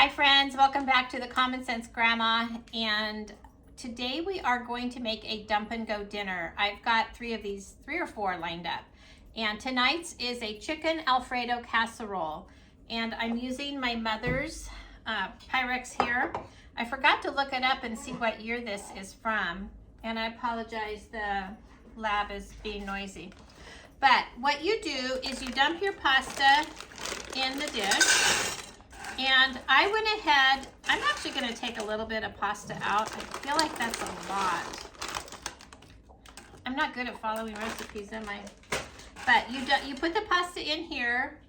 Hi friends, welcome back to the Common Sense Grandma, and today we are going to make a dump and go dinner. I've got three or four lined up, and tonight's is a chicken Alfredo casserole, and I'm using my mother's Pyrex here. I forgot to look it up and see what year this is from, and I apologize, the lab is being noisy. But what you do is you dump your pasta in the dish. And I went ahead, I'm actually going to take a little bit of pasta out. I feel like that's a lot. I'm not good at following recipes, am I? But you put the pasta in here.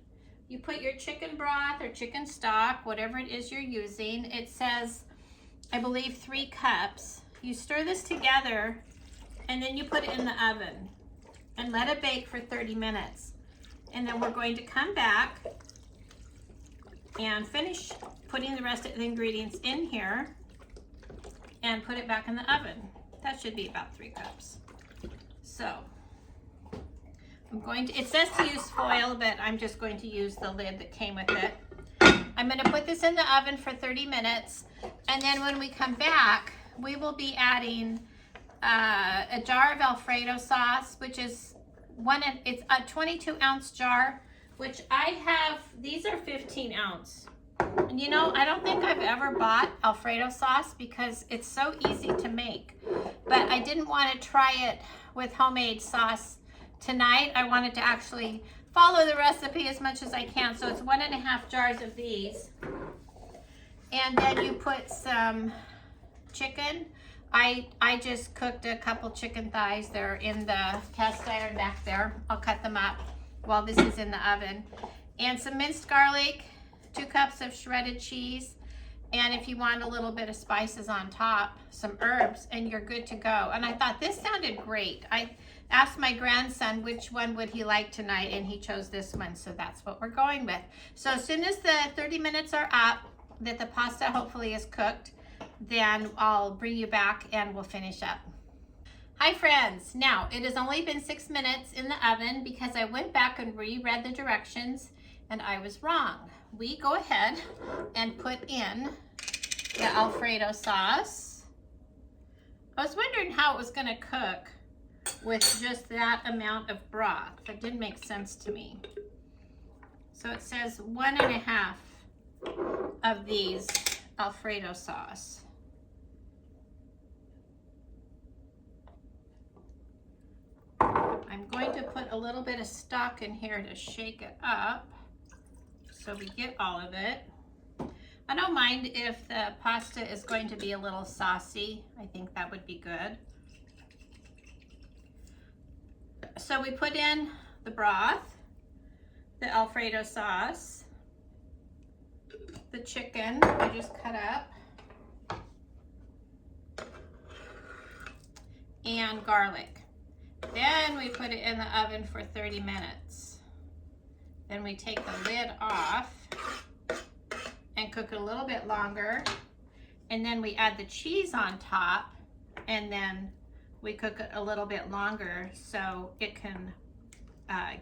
You put your chicken broth or chicken stock, whatever it is you're using. It says, I believe, 3 cups. You stir this together, and then you put it in the oven and let it bake for 30 minutes. And then we're going to come back and finish putting the rest of the ingredients in here and put it back in the oven. That should be about 3 cups. So I'm going to, it says to use foil, but I'm just going to use the lid that came with it. I'm going to put this in the oven for 30 minutes, and then when we come back, we will be adding a jar of Alfredo sauce, which is it's a 22-ounce jar, which I have. These are 15 ounce. And you know, I don't think I've ever bought Alfredo sauce because it's so easy to make. But I didn't want to try it with homemade sauce tonight. I wanted to actually follow the recipe as much as I can. So it's 1.5 jars of these. And then you put some chicken. I just cooked a couple chicken thighs. They're in the cast iron back there. I'll cut them up while this is in the oven. And some minced garlic, 2 cups of shredded cheese, and if you want a little bit of spices on top, some herbs, and you're good to go. And I thought this sounded great. I asked my grandson which one would he like tonight, and he chose this one, so that's what we're going with. So as soon as the 30 minutes are up, that the pasta hopefully is cooked, then I'll bring you back and we'll finish up. Hi friends, now it has only been 6 minutes in the oven because I went back and reread the directions and I was wrong. We go ahead and put in the Alfredo sauce. I was wondering how it was going to cook with just that amount of broth. That didn't make sense to me. So it says 1.5 of these Alfredo sauce. I'm going to put a little bit of stock in here to shake it up so we get all of it. I don't mind if the pasta is going to be a little saucy. I think that would be good. So we put in the broth, the Alfredo sauce, the chicken I just cut up, and garlic. Then we put it in the oven for 30 minutes. Then we take the lid off and cook it a little bit longer. And then we add the cheese on top, and then we cook it a little bit longer so it can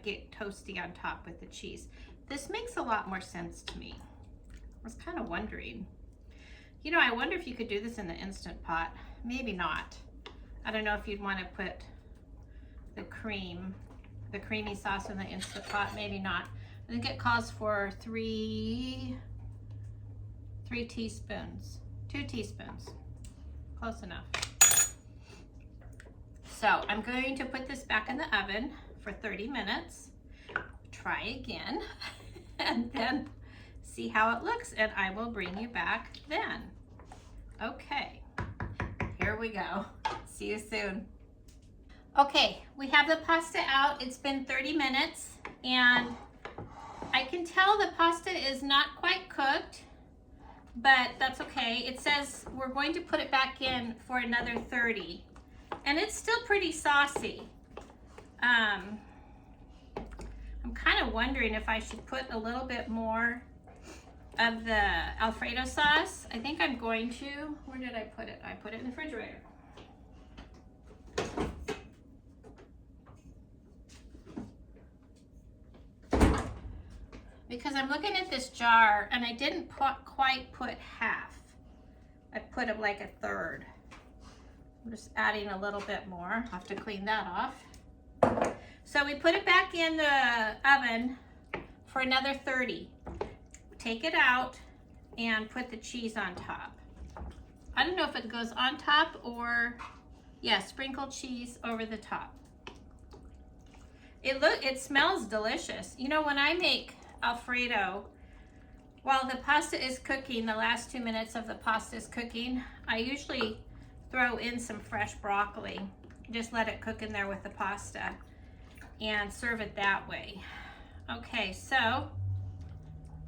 get toasty on top with the cheese. This makes a lot more sense to me. I was kind of wondering. You know, I wonder if you could do this in the Instant Pot. Maybe not. I don't know if you'd want to put the creamy sauce in the Instant Pot. Maybe not. I think it calls for 3 teaspoons. 2 teaspoons. Close enough. So I'm going to put this back in the oven for 30 minutes. Try again. And then see how it looks, and I will bring you back then. Okay, here we go. See you soon. Okay, we have the pasta out. It's been 30 minutes, and I can tell the pasta is not quite cooked, but that's okay. It says we're going to put it back in for another 30, and it's still pretty saucy. I'm kind of wondering if I should put a little bit more of the Alfredo sauce. I think I'm going to. Where did I put it? I put it in the refrigerator. because I'm looking at this jar and I didn't quite put half. I put it like a third. I'm just adding a little bit more. I'll have to clean that off. So we put it back in the oven for another 30. Take it out and put the cheese on top. I don't know if it goes on top or, yeah, sprinkled cheese over the top. It smells delicious. You know, when I make Alfredo, while the pasta is cooking, the last 2 minutes of the pasta is cooking, I usually throw in some fresh broccoli. Just let it cook in there with the pasta and serve it that way. Okay, so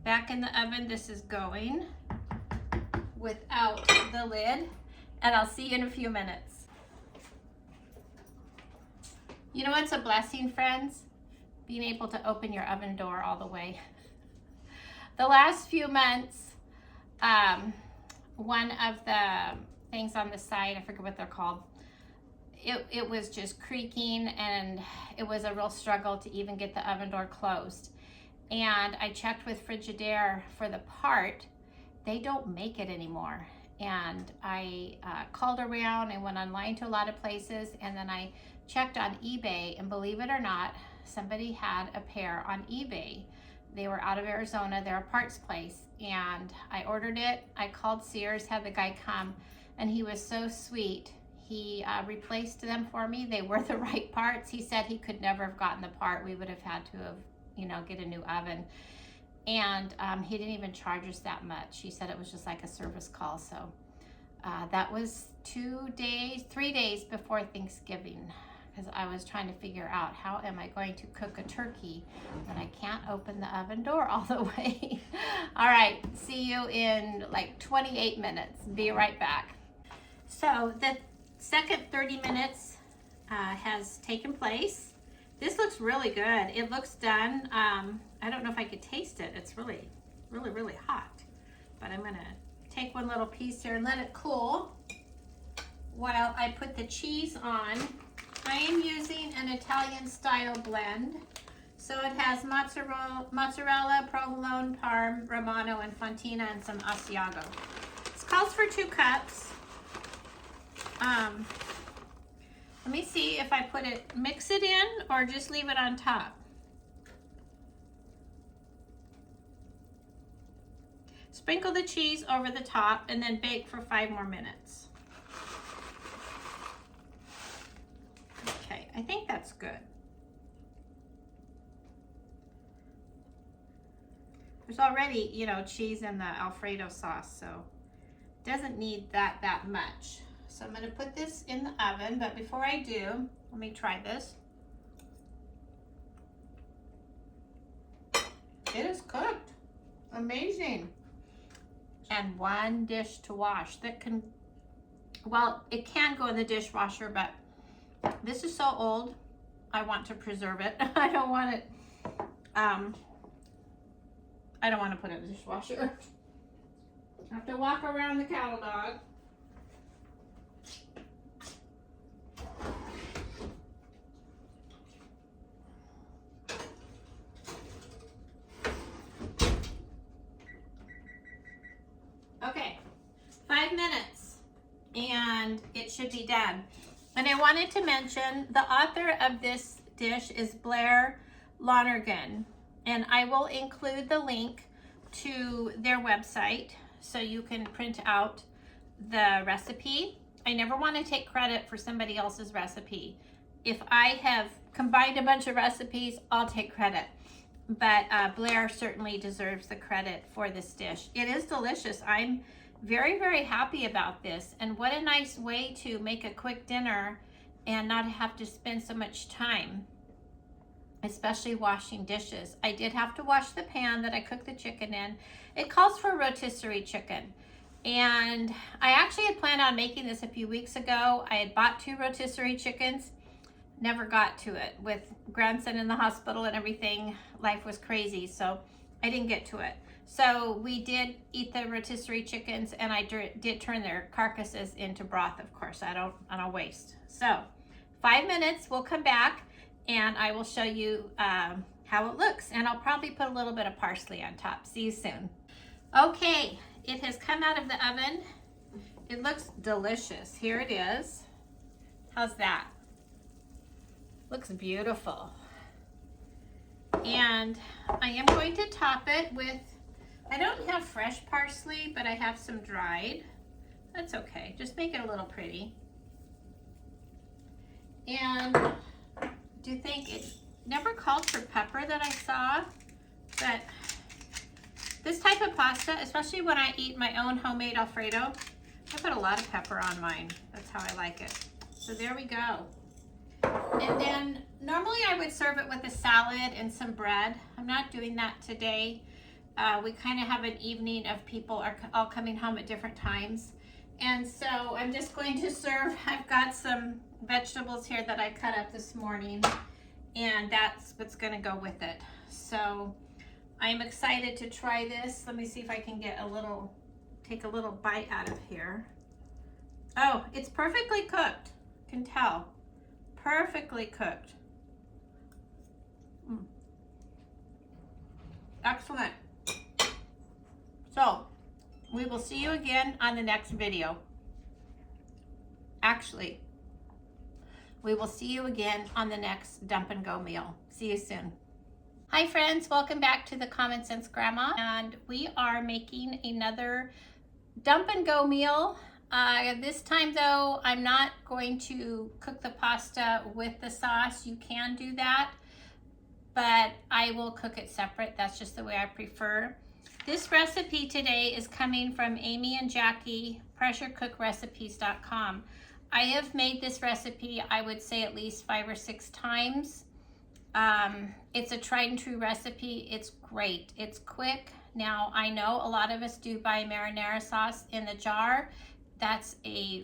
back in the oven, this is going without the lid, and I'll see you in a few minutes. You know what's a blessing, friends? Being able to open your oven door all the way. The last few months, one of the things on the side, I forget what they're called, it was just creaking, and it was a real struggle to even get the oven door closed. And I checked with Frigidaire for the part. They don't make it anymore. And I called around and went online to a lot of places, and then I checked on eBay, and believe it or not, somebody had a pair on eBay. They were out of Arizona. They're a parts place, and I ordered it. I called Sears, had the guy come, and he was so sweet. He replaced them for me. They were the right parts. He said he could never have gotten the part. We would have had to have, you know, get a new oven. And he didn't even charge us that much. He said it was just like a service call. So that was 3 days before Thanksgiving, because I was trying to figure out how am I going to cook a turkey when I can't open the oven door all the way. All right, see you in like 28 minutes. Be right back. So the second 30 minutes has taken place. This looks really good. It looks done. I don't know if I could taste it. It's really, really, really hot. But I'm gonna take one little piece here and let it cool while I put the cheese on. I am using an Italian style blend. So it has mozzarella, provolone, parm, romano, and fontina, and some Asiago. This calls for 2 cups. Let me see if I mix it in or just leave it on top. Sprinkle the cheese over the top and then bake for 5 more minutes. Okay, I think that's good. There's already, you know, cheese in the Alfredo sauce, so it doesn't need that much. So I'm going to put this in the oven, but before I do, let me try this. It is cooked. Amazing. And 1 dish to wash. That can, well, it can go in the dishwasher, but this is so old, I want to preserve it. I don't want it, I don't want to put it in the dishwasher. I have to walk around the cattle dog. Okay, 5 minutes and it should be done. And I wanted to mention the author of this dish is Blair Lonergan, and I will include the link to their website so you can print out the recipe. I never want to take credit for somebody else's recipe. If I have combined a bunch of recipes, I'll take credit. But Blair certainly deserves the credit for this dish. It is delicious. I'm very, very happy about this. And what a nice way to make a quick dinner and not have to spend so much time, especially washing dishes. I did have to wash the pan that I cooked the chicken in. It calls for rotisserie chicken. And I actually had planned on making this a few weeks ago. I had bought 2 rotisserie chickens. Never got to it. With grandson in the hospital and everything, life was crazy, so I didn't get to it. So we did eat the rotisserie chickens, and I did turn their carcasses into broth, of course. I don't waste. So 5 minutes, we'll come back and I will show you how it looks. And I'll probably put a little bit of parsley on top. See you soon. Okay, it has come out of the oven. It looks delicious. Here it is. How's that? Looks beautiful. And I am going to top it with, I don't have fresh parsley, but I have some dried. That's okay. Just make it a little pretty. And do you think it never called for pepper that I saw? But this type of pasta, especially when I eat my own homemade Alfredo, I put a lot of pepper on mine. That's how I like it. So there we go. And then normally I would serve it with a salad and some bread. I'm not doing that today. We kind of have an evening of people are all coming home at different times. And so I'm just going to serve, I've got some vegetables here that I cut up this morning, and that's what's going to go with it. So I'm excited to try this. Let me see if I can get take a little bite out of here. Oh, it's perfectly cooked. You can tell. Perfectly cooked. Excellent. So we will see you again on the next video. Actually, we will see you again on the next Dump and Go meal. See you soon. Hi friends, welcome back to the Common Sense Grandma, and we are making another Dump and Go meal. This time though, I'm not going to cook the pasta with the sauce. You can do that, but I will cook it separate. That's just the way I prefer. This recipe today is coming from Amy and Jackie, pressurecookrecipes.com. I have made this recipe, I would say at least 5 or 6 times. It's a tried and true recipe. It's great. It's quick. Now, I know a lot of us do buy marinara sauce in the jar. That's a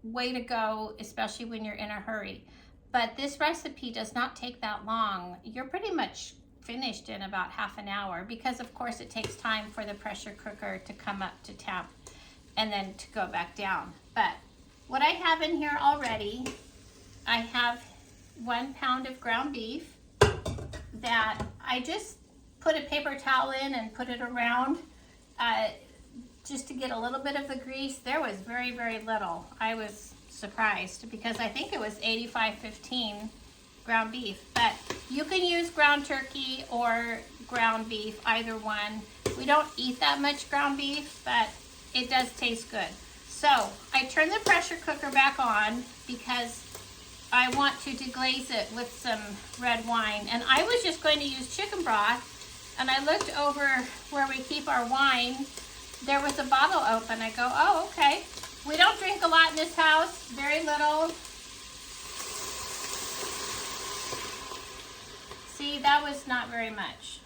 way to go, especially when you're in a hurry. But this recipe does not take that long. You're pretty much finished in about half an hour, because of course it takes time for the pressure cooker to come up to temp and then to go back down. But what I have in here already, I have 1 pound of ground beef that I just put a paper towel in and put it around just to get a little bit of the grease. There was very, very little. I was surprised because I think it was 85-15 ground beef, but you can use ground turkey or ground beef, either one. We don't eat that much ground beef, but it does taste good. So I turned the pressure cooker back on because I want to deglaze it with some red wine. And I was just going to use chicken broth, and I looked over where we keep our wine. There was a bottle open. I go, oh, okay. We don't drink a lot in this house, very little. See, that was not very much.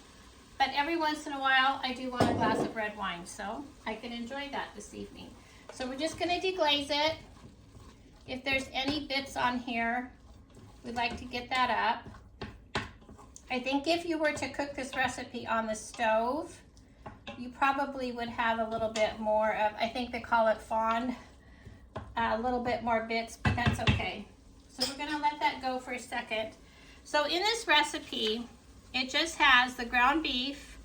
But every once in a while, I do want a glass of red wine, so I can enjoy that this evening. So we're just gonna deglaze it. If there's any bits on here, we'd like to get that up. I think if you were to cook this recipe on the stove, you probably would have a little bit more of, I think they call it fond, a little bit more bits, but that's okay. So we're gonna let that go for a second. So in this recipe, it just has the ground beef,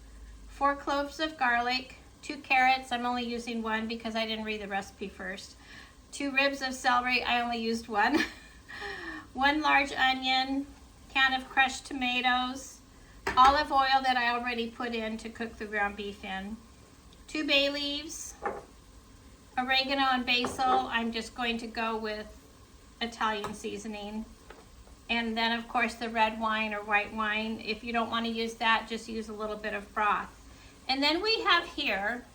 4 cloves of garlic, 2 carrots, I'm only using 1 because I didn't read the recipe first, 2 ribs of celery, I only used 1, 1 large onion, can of crushed tomatoes, olive oil that I already put in to cook the ground beef in, 2 bay leaves, oregano and basil. I'm just going to go with Italian seasoning. And then of course the red wine or white wine. If you don't want to use that, just use a little bit of broth. And then we have here,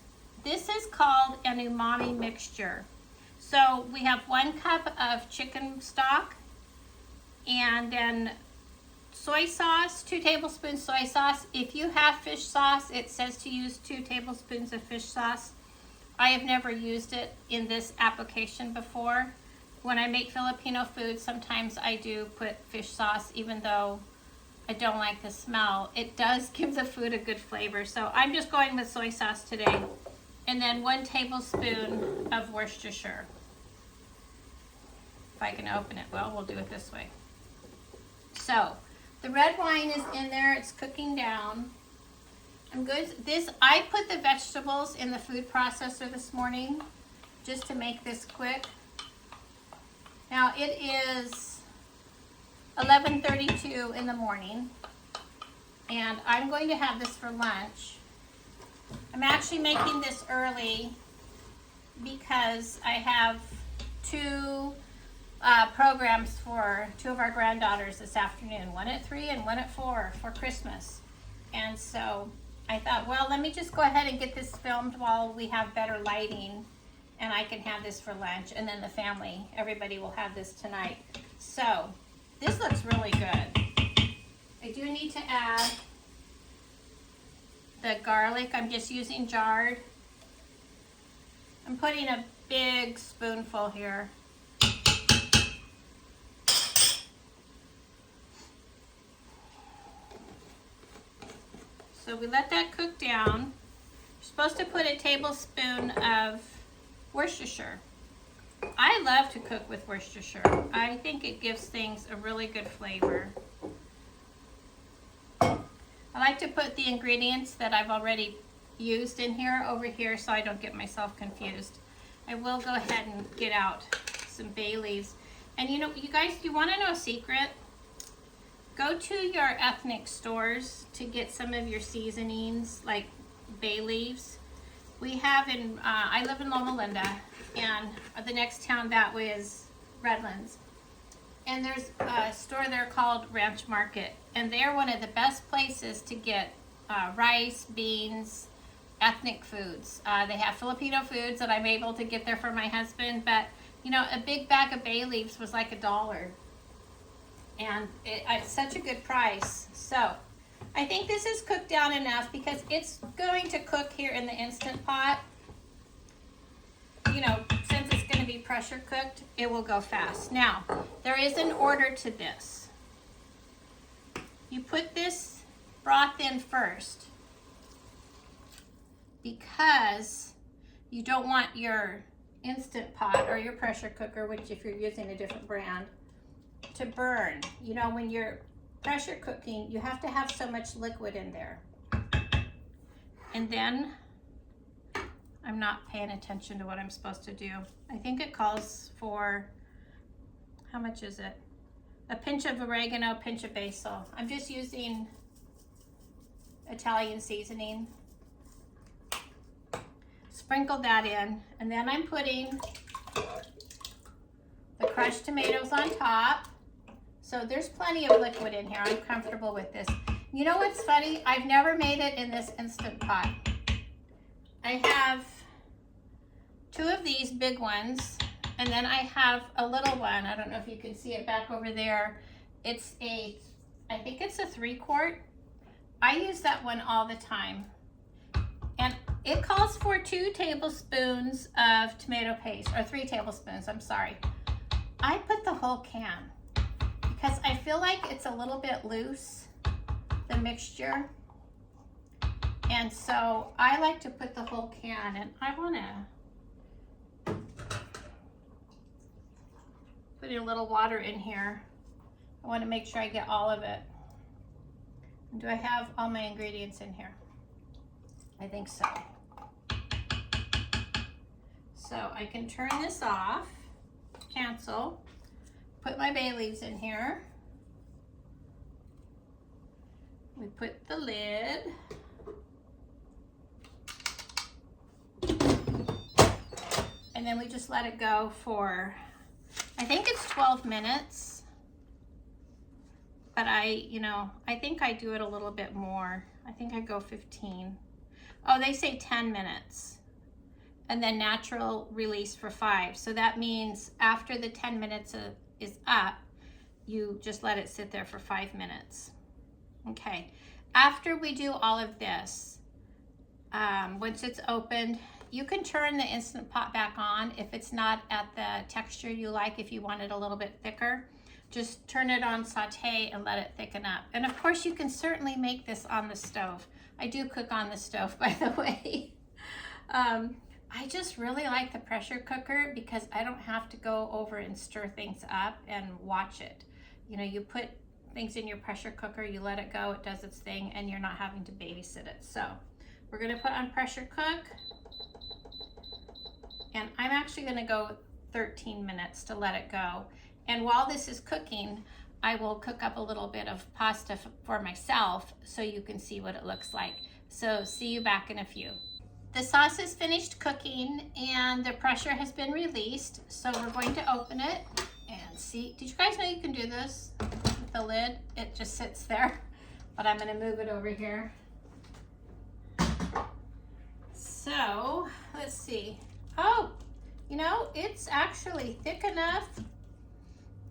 this is called an umami mixture. So we have 1 cup of chicken stock, and then soy sauce, 2 tablespoons soy sauce. If you have fish sauce, it says to use 2 tablespoons of fish sauce. I have never used it in this application before. When I make Filipino food, sometimes I do put fish sauce, even though I don't like the smell. It does give the food a good flavor. So I'm just going with soy sauce today. And then 1 tablespoon of Worcestershire. If I can open it, well, we'll do it this way. So The red wine is in there. It's cooking down. I'm good. I put the vegetables in the food processor this morning just to make this quick. Now it is 11:32 in the morning, and I'm going to have this for lunch. I'm actually making this early because I have two programs for two of our granddaughters this afternoon, one at 3 and one at 4 for Christmas. And so I thought, well, let me just go ahead and get this filmed while we have better lighting, and I can have this for lunch, and then the family, everybody will have this tonight. So this looks really good. I do need to add the garlic. I'm just using jarred. I'm putting a big spoonful here. So we let that cook down. You're supposed to put a tablespoon of Worcestershire. I love to cook with Worcestershire. I think it gives things a really good flavor. I like to put the ingredients that I've already used in here over here so I don't get myself confused. I will go ahead and get out some bay leaves. And you know, you guys, you want to know a secret? Go to your ethnic stores to get some of your seasonings, like bay leaves. We have I live in Loma Linda, and the next town that way is Redlands. And there's a store there called Ranch Market, and they're one of the best places to get rice, beans, ethnic foods. They have Filipino foods that I'm able to get there for my husband, but you know, a big bag of bay leaves was like $1. And it's such a good price. So I think this is cooked down enough because it's going to cook here in the Instant Pot. You know, since it's going to be pressure cooked, it will go fast. Now, there is an order to this. You put this broth in first because you don't want your Instant Pot or your pressure cooker, which if you're using a different brand, to burn. You know, when you're pressure cooking, you have to have so much liquid in there. And then I'm not paying attention to what I'm supposed to do. I think it calls for, how much is it? A pinch of oregano, a pinch of basil. I'm just using Italian seasoning. Sprinkle that in, and then I'm putting the crushed tomatoes on top. So there's plenty of liquid in here. I'm comfortable with this. You know what's funny? I've never made it in this Instant Pot. I have 2 of these big ones, and then I have a little one. I don't know if you can see it back over there. It's I think it's a 3-quart. I use that one all the time. And it calls for 2 tablespoons of tomato paste, or 3 tablespoons, I'm sorry. I put the whole can because I feel like it's a little bit loose, the mixture. And so I like to put the whole can, and I want to put a little water in here. I want to make sure I get all of it. And do I have all my ingredients in here? I think so. So I can turn this off, cancel, put my bay leaves in here. We put the lid. And then we just let it go for, I think it's 12 minutes. But I think I do it a little bit more. I think I go 15. Oh, they say 10 minutes. And then natural release for 5. So that means after the 10 minutes is up, you just let it sit there for 5 minutes. Okay. After we do all of this, once it's opened, you can turn the Instant Pot back on if it's not at the texture you like. If you want it a little bit thicker, just turn it on saute and let it thicken up. And of course, you can certainly make this on the stove. I do cook on the stove, by the way. I just really like the pressure cooker because I don't have to go over and stir things up and watch it. You know, you put things in your pressure cooker, you let it go, it does its thing, and you're not having to babysit it. So we're gonna put on pressure cook, and I'm actually gonna go 13 minutes to let it go. And while this is cooking, I will cook up a little bit of pasta for myself so you can see what it looks like. So see you back in a few. The sauce is finished cooking and the pressure has been released. So we're going to open it and see. Did you guys know you can do this with the lid? It just sits there, but I'm gonna move it over here. So let's see. Oh, you know, it's actually thick enough.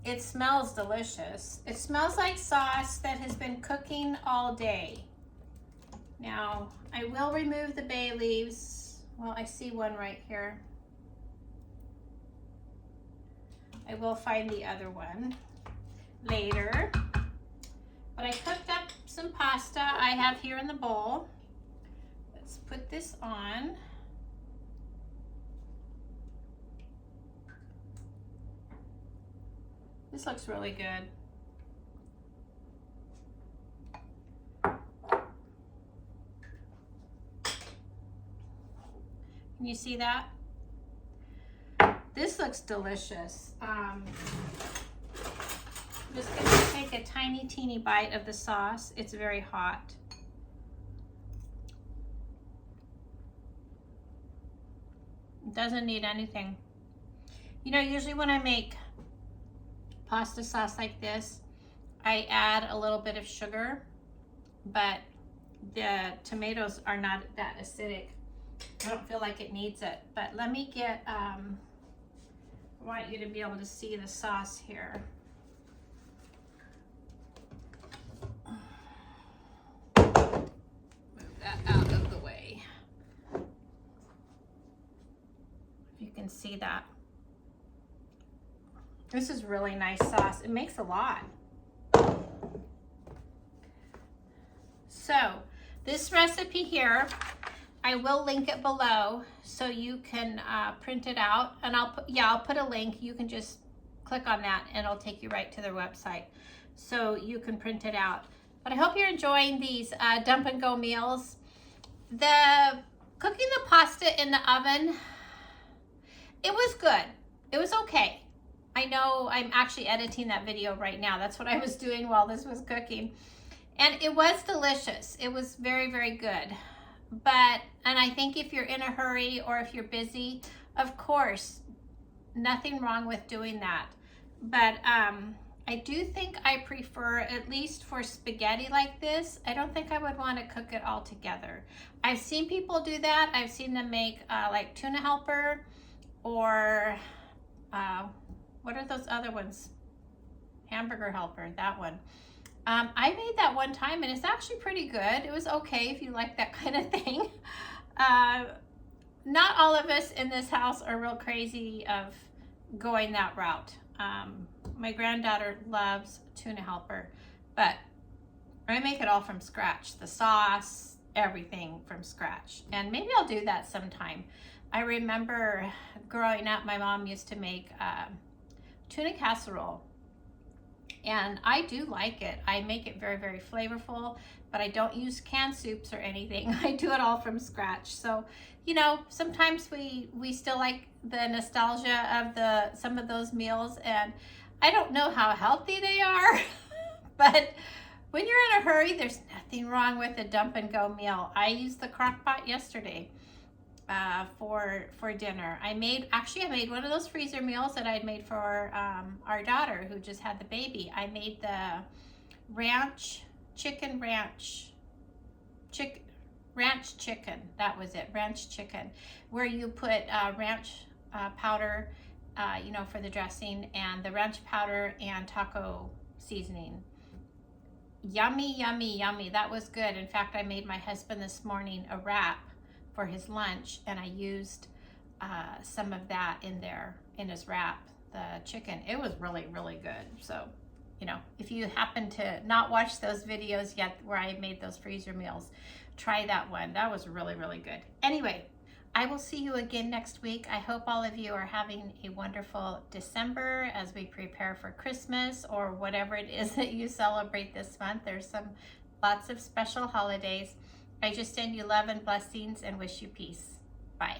It smells delicious. It smells like sauce that has been cooking all day. Now, I will remove the bay leaves. Well, I see one right here. I will find the other one later. But I cooked up some pasta I have here in the bowl. Let's put this on. This looks really good. Can you see that? This looks delicious. I'm just gonna take a tiny, teeny bite of the sauce. It's very hot. It doesn't need anything. You know, usually when I make pasta sauce like this, I add a little bit of sugar, but the tomatoes are not that acidic. I don't feel like it needs it, but let me get, I want you to be able to see the sauce here. Move that out of the way. If you can see that. This is really nice sauce. It makes a lot. So this recipe here, I will link it below so you can print it out. And I'll put a link. You can just click on that and it'll take you right to their website so you can print it out. But I hope you're enjoying these dump and go meals. Cooking the pasta in the oven, it was good. It was okay. I know I'm actually editing that video right now. That's what I was doing while this was cooking. And it was delicious. It was very, very good. And I think if you're in a hurry or if you're busy, of course, nothing wrong with doing that. But I do think I prefer, at least for spaghetti like this, I don't think I would want to cook it all together. I've seen people do that. I've seen them make like tuna helper or what are those other ones? Hamburger helper, that one. I made that one time and it's actually pretty good. It was okay if you like that kind of thing. Not all of us in this house are real crazy of going that route. My granddaughter loves tuna helper, but I make it all from scratch. The sauce, everything from scratch. And maybe I'll do that sometime. I remember growing up, my mom used to make tuna casserole. And I do like it. I make it very, very flavorful, but I don't use canned soups or anything. I do it all from scratch. So, you know, sometimes we still like the nostalgia of some of those meals, and I don't know how healthy they are, but when you're in a hurry, there's nothing wrong with a dump and go meal. I used the crock pot yesterday for dinner. I made one of those freezer meals that I'd made for our daughter who just had the baby. I made the ranch chicken. That was it, ranch chicken, where you put ranch powder, you know, for the dressing, and the ranch powder and taco seasoning. Yummy, yummy, yummy. That was good. In fact, I made my husband this morning a wrap for his lunch, and I used some of that in his wrap, the chicken. It was really, really good. So, you know, if you happen to not watch those videos yet where I made those freezer meals, try that one. That was really, really good. Anyway, I will see you again next week. I hope all of you are having a wonderful December as we prepare for Christmas or whatever it is that you celebrate this month. There's lots of special holidays. I just send you love and blessings and wish you peace. Bye.